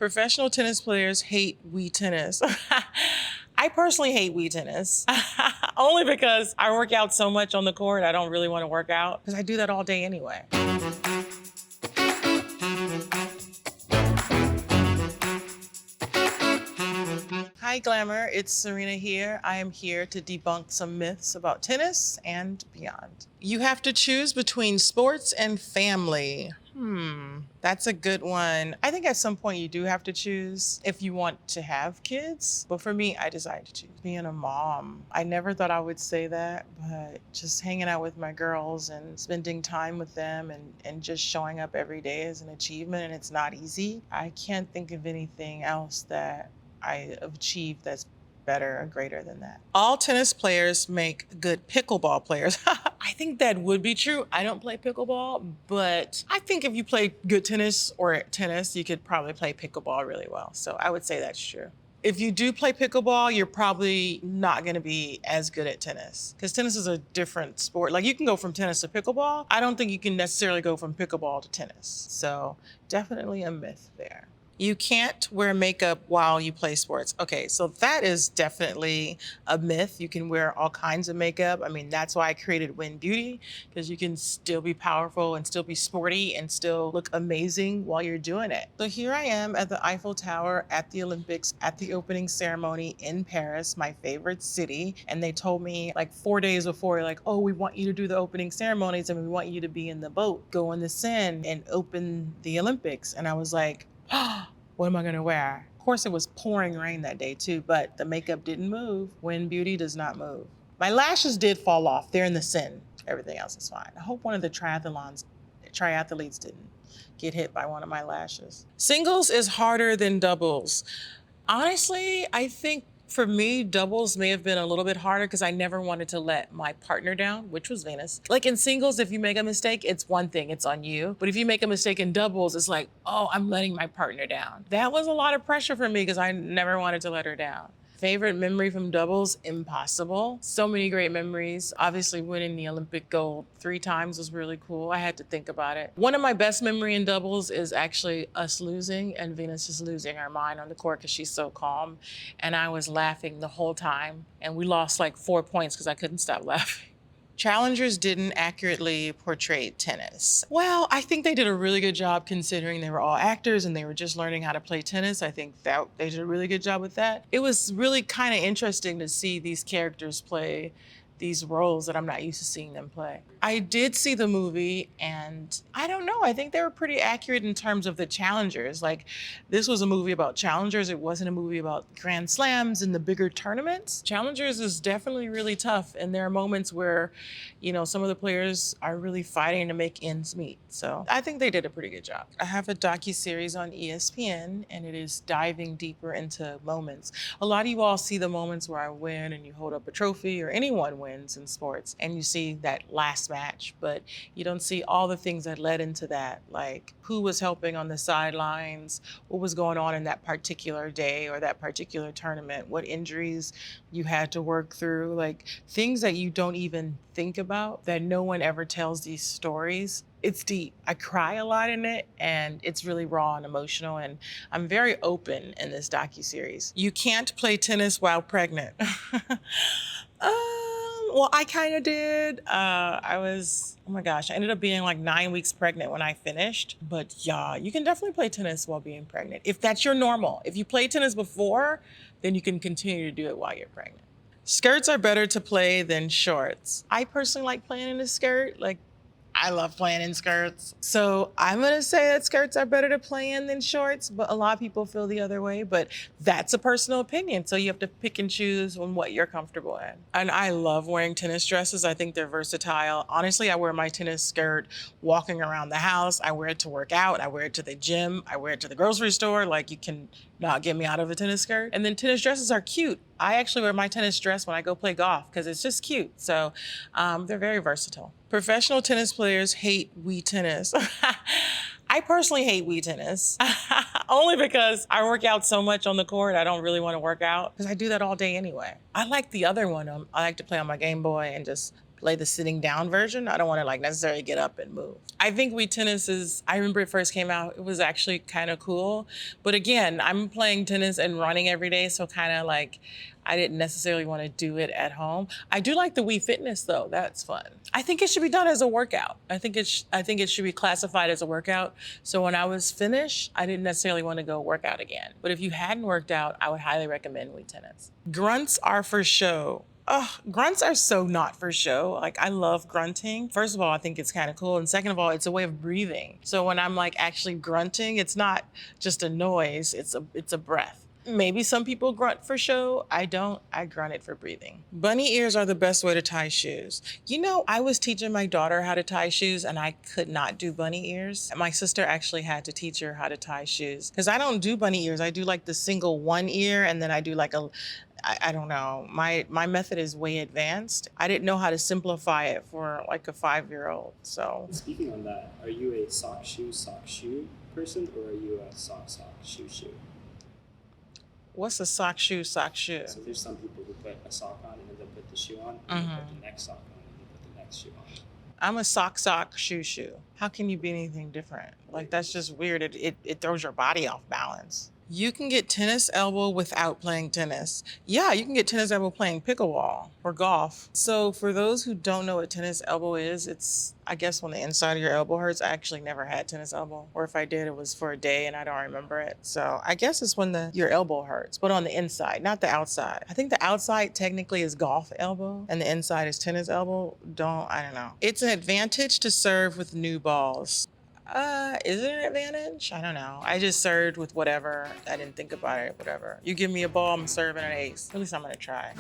Professional tennis players hate Wii Tennis. I personally hate Wii Tennis. Only because I work out so much on the court, I don't really want to work out because I do that all day anyway. Hi Glamour, it's Serena here. I am here to debunk some myths about tennis and beyond. You have to choose between sports and family. That's a good one. I think at some point you do have to choose if you want to have kids. But for me, I decided to choose being a mom. I never thought I would say that, but just hanging out with my girls and spending time with them and just showing up every day is an achievement, and it's not easy. I can't think of anything else that I have achieved that's better or greater than that. All tennis players make good pickleball players. I think that would be true. I don't play pickleball, but I think if you play good tennis or tennis, you could probably play pickleball really well. So I would say that's true. If you do play pickleball, you're probably not going to be as good at tennis because tennis is a different sport. Like you can go from tennis to pickleball. I don't think you can necessarily go from pickleball to tennis. So definitely a myth there. You can't wear makeup while you play sports. Okay, so that is definitely a myth. You can wear all kinds of makeup. I mean, that's why I created Win Beauty, because you can still be powerful and still be sporty and still look amazing while you're doing it. So here I am at the Eiffel Tower at the Olympics at the opening ceremony in Paris, my favorite city. And they told me like 4 days before, like, oh, we want you to do the opening ceremonies and we want you to be in the boat, go in the Seine and open the Olympics. And I was like, what am I gonna wear? Of course, it was pouring rain that day too, but the makeup didn't move. When beauty does not move. My lashes did fall off. They're in the Seine. Everything else is fine. I hope one of the triathletes didn't get hit by one of my lashes. Singles is harder than doubles. Honestly, I think for me, doubles may have been a little bit harder because I never wanted to let my partner down, which was Venus. Like in singles, if you make a mistake, it's one thing, it's on you. But if you make a mistake in doubles, it's like, oh, I'm letting my partner down. That was a lot of pressure for me because I never wanted to let her down. Favorite memory from doubles? Impossible. So many great memories. Obviously winning the Olympic gold 3 times was really cool. I had to think about it. One of my best memory in doubles is actually us losing and Venus just losing her mind on the court because she's so calm. And I was laughing the whole time. And we lost like 4 points because I couldn't stop laughing. Challengers didn't accurately portray tennis. Well, I think they did a really good job considering they were all actors and they were just learning how to play tennis. I think that they did a really good job with that. It was really kind of interesting to see these characters play these roles that I'm not used to seeing them play. I did see the movie and I don't know, I think they were pretty accurate in terms of the challengers. Like this was a movie about challengers. It wasn't a movie about grand slams and the bigger tournaments. Challengers is definitely really tough. And there are moments where, you know, some of the players are really fighting to make ends meet. So I think they did a pretty good job. I have a docuseries on ESPN and it is diving deeper into moments. A lot of you all see the moments where I win and you hold up a trophy or anyone wins in sports and you see that last match, but you don't see all the things that led into that, like who was helping on the sidelines, what was going on in that particular day or that particular tournament, what injuries you had to work through, like things that you don't even think about, that no one ever tells these stories. It's deep. I cry a lot in it and it's really raw and emotional and I'm very open in this docuseries. You can't play tennis while pregnant. Well, I kind of did. Oh my gosh, I ended up being like 9 weeks pregnant when I finished. But yeah, you can definitely play tennis while being pregnant. If that's your normal. If you played tennis before, then you can continue to do it while you're pregnant. Skirts are better to play than shorts. I personally like playing in a skirt. Like, I love playing in skirts. So I'm gonna say that skirts are better to play in than shorts, but a lot of people feel the other way, but that's a personal opinion. So you have to pick and choose on what you're comfortable in. And I love wearing tennis dresses. I think they're versatile. Honestly, I wear my tennis skirt walking around the house. I wear it to work out. I wear it to the gym. I wear it to the grocery store. Like you can not get me out of a tennis skirt. And then tennis dresses are cute. I actually wear my tennis dress when I go play golf because it's just cute. So they're very versatile. Professional tennis players hate Wii Tennis. I personally hate Wii Tennis. Only because I work out so much on the court, I don't really want to work out because I do that all day anyway. I like the other one. I like to play on my Game Boy and just play the sitting down version. I don't want to like necessarily get up and move. I think Wii Tennis is, I remember it first came out, it was actually kind of cool. But again, I'm playing tennis and running every day, so kind of like, I didn't necessarily want to do it at home. I do like the Wii Fitness though, that's fun. I think it should be done as a workout. I think it should be classified as a workout. So when I was finished, I didn't necessarily want to go work out again. But if you hadn't worked out, I would highly recommend Wii Tennis. Grunts are for show. Ugh, grunts are so not for show. Like, I love grunting. First of all, I think it's kind of cool. And second of all, it's a way of breathing. So when I'm like actually grunting, it's not just a noise, it's a breath. Maybe some people grunt for show. I don't. I grunt it for breathing. Bunny ears are the best way to tie shoes. You know, I was teaching my daughter how to tie shoes and I could not do bunny ears. My sister actually had to teach her how to tie shoes because I don't do bunny ears. I do like the single one ear and then I do like I don't know. My method is way advanced. I didn't know how to simplify it for like a 5-year-old, so. Speaking on that, are you a sock shoe person or are you a sock shoe? What's a sock shoe? So there's some people who put a sock on and then they'll put the shoe on, and they put the next sock on and they put the next shoe on. I'm a sock shoe. How can you be anything different? Like, that's just weird. It throws your body off balance. You can get tennis elbow without playing tennis. Yeah, you can get tennis elbow playing pickleball or golf. So for those who don't know what tennis elbow is, it's, I guess, when the inside of your elbow hurts. I actually never had tennis elbow. Or if I did, it was for a day and I don't remember it. So I guess it's when your elbow hurts, but on the inside, not the outside. I think the outside technically is golf elbow and the inside is tennis elbow. I don't know. It's an advantage to serve with new balls. Is it an advantage? I don't know. I just served with whatever. I didn't think about it, whatever. You give me a ball, I'm serving an ace. At least I'm gonna try.